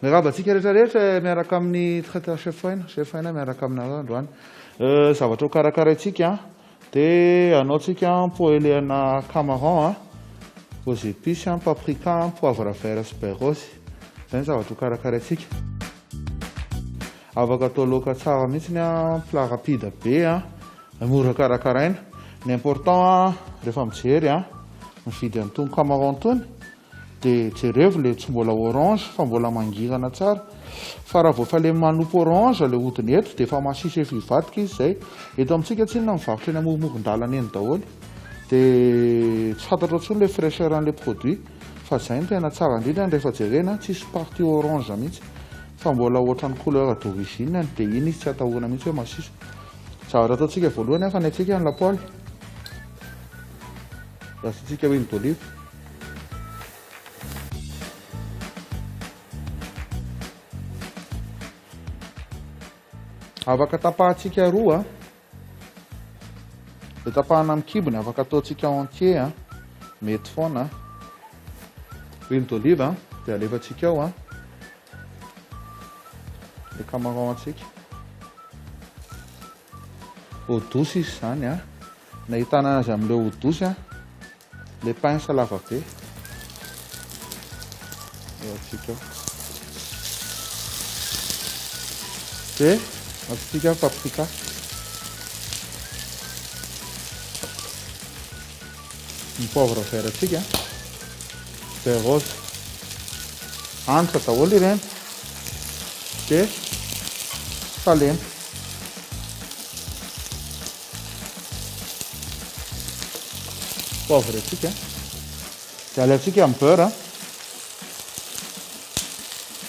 Mirabantsika rehetrarehetra miaraka amin'ny traiteur chef Haina miaraka aminareo androany. Zavatra ho karakaraintsika dia anaontsika poêlena camaron, aux épices, paprika, poivre vert sy berrosy. Zay ny zavatra ho karakaraintsika. Afaka atao laoka tsara mihitsy plat rapide be, mora karakaraina. Ny important rehefa mijery mividy an'itony camaron tony dia jereo le tsy mbola orange fa mbola mangirana tsara. Fa raha vao le manompo orange le hodiny eto dia efa masisy efa hivadika izy zay. Eto amintsika tsinona mivarotra eny amoron-dalana eny daholo dia tsy fantatra intsony le fraîcheur an'ilay produit fa zay no tena tsara indrindra rehefa jerena tsisy partie orange mihitsy fa mbola ohatran'ny couleur d'origine dia iny izy tsy atahorana mihitsy hoe masisy. Zavatra ataontsika voalohany afanaintsika ny lapoaly. Asiantsika huile d'olive. Afaka tapahantsika roa. Dia tapahana amin'ny kibony afaka ataontsika entier, mety foana. Huile d'olive dia alefantsika ao le camaron antsika. Eau douce izy zany nahitana azy amin'ilay eau douce le pince lava be. Atsika dia asiantsika paprika. Ny poivre vert atsika, berrosy, hanitra daholo ireny dia salemy. Poivre atsika dia alaintsika amin'ny beurre.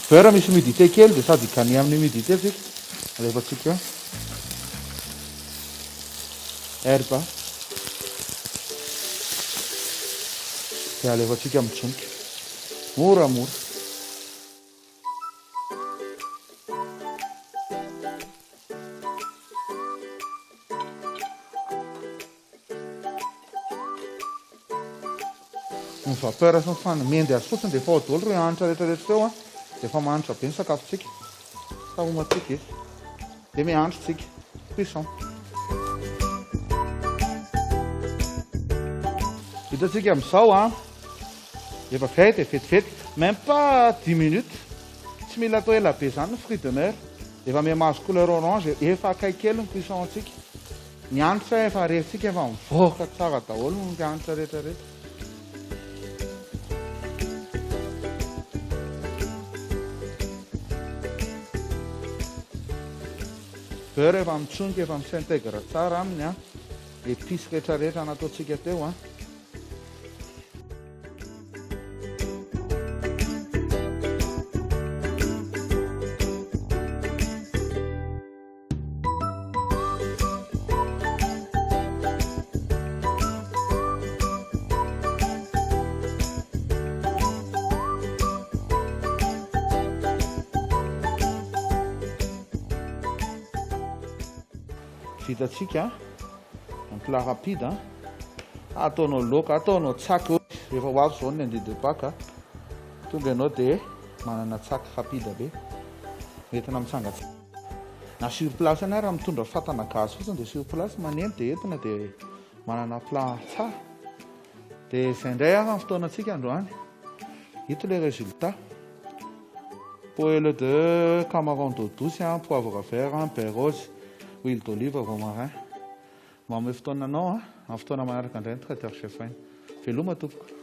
Beurre misy humidité kely dia sady gagné amin'ny humidité tsika. Alefantsika herbe dia alefantsika mitsonika moramora. Ny vapeur sy ny fanamendy azy fotsiny dia efa ao daholo ireo hanitra rehetrarehetra teo dia efa mahanitra be ny sakafontsika. Sahomantsika izy dia mihandro tsika cuisson. Hitantsika amin'izao efa vay dia vetivety, même pas 10 minutes. Tsy mila atao ela be zany ny fruit de mer. Efa mahazo couleur orange, efa akaiky kely ny cuisson antsika. Ny hanitra efa rehefintsika efa mivoaka tsara daholo ny hanitra rehetrarehetra. Beurre efa mitsonika, efa misintègre tsara aminy épices rehetrarehetra nataontsika teo Vitatsika un plat rapide ataonao laoka, ataonao tsaka rehefa ho azo zao ny andidy baka tonga ianao dia manana tsaka rapide be entina mitsangatsika. Na sur place any raha mitondra fatana gaz fotsiny dia sur place maneno dia entina dia manana plat tsara. Dia izay indray ny fotoanantsika androany. Ito le résultat. Poêle de camaron d'eau douce, poivre vert, berrosy, huile d'olive, romarin. Mamy fotoananao amin'ny fotoana manaraka indray ny traiteur chef Haina. Veloma tompoko.